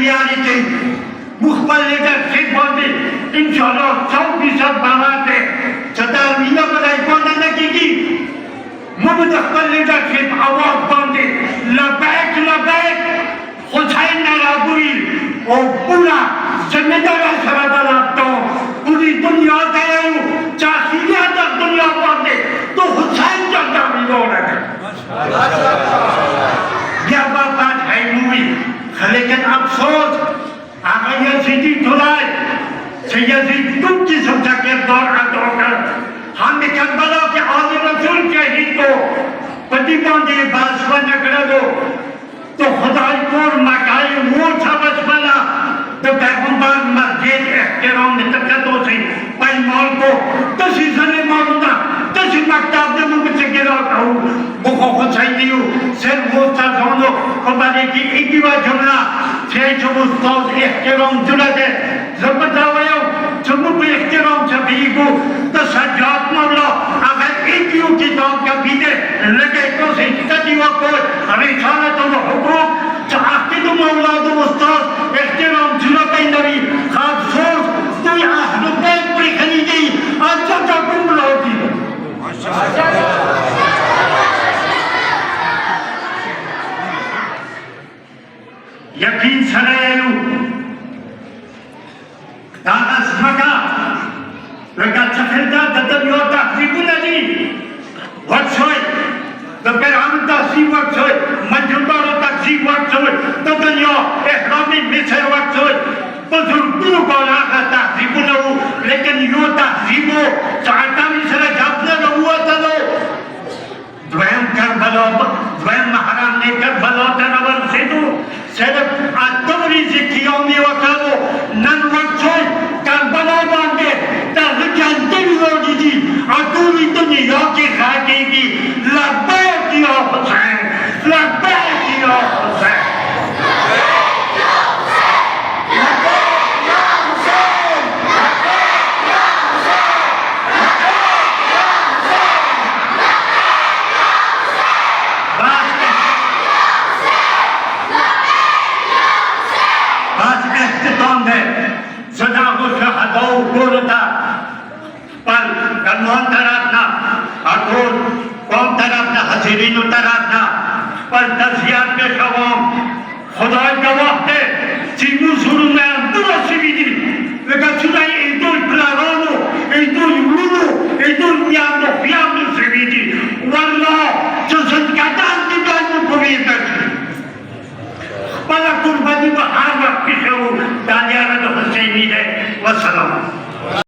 reality मुख्तलिफ leadership होती इंशाल्लाह 100% बनाते सदा मीना बनाई बोलने लगी कि मुख्तलिफ लीडरशिप आवाज बनती लबैक हुसैन नाराबुरी और पूरा जिम्मेदार सरदार तो पूरी दुनिया का चाहिए तक दुनिया बनते तो हुसैन चलता भी बोला क्या बात है मूवी लेकिन अफसोस आगे यजीदी धुलाई यजीद तुम की संख्या के दौर आकर हमने करबला के आले रसूल शहीद को प्रतिबंधी बासवा नगरा दो तो खुदाई को मकाई मोटा बचपना तो पैगंबर मस्जिद एहतराम में तकदो से पैमाल को तसीजने मारूंगा तसी मकताब दे मुझे गिरा कहूँ बुखो हुसैनियो सिर्फ वो साधोनो कबाले की एक बार जुमला छह उस्ताद एहतराम जुला दे ज़बरदस्ती चुम्बक एहतराम सभी को तसज्जात मौला अगर एक यू किताब का बीते लगे तो से कदी वक्त रिसालत और हुकूक चाहते तो मौला तो उस्ताद एहतराम जुला पे नबी खास सोच तो यहाँ बैठ पर खली गई अच्छा का कुम्बला होती है यकीन सरायलू दास मका लगा चखरदा ददन यो तहजीब नदी वक्सोय दबेरान तहजीब वक्सोय मंजुबार तहजीब वक्सोय ददन यो इहरामी मिसे वक्सोय बुजुर्गों को लागा तहजीब नो लेकिन यो तहजीबो चाहता मिसरा जापना हुआ तलो द्वयम करबला द्वयम महराम ने करबला तनवर से तो सिर्फ आत्मरी जिकियों में वकालो नन वक्सोय करबला बांधे तब जानते भी लोगी जी अतुरी दुनिया की खाकेगी लब्बैक या हुसैन लब्बैक या हुसैन सदा को शहादों बोलता पर कन्वन तरफना अठोर कौन तरफना हसीरीन तरफना पर तस्यार के शवों खुदा का वक्त चिमू शुरू में अंतरा सिविदी लेकिन सुनाई इधर प्लानो इधर यूरो इधर यामो यामो सिविदी वल्ला जो सत्यादान की बात में कोई नहीं पला कुर्बानी तो हर वक्त की शव दानियारा तो हुसैनी है वसलाम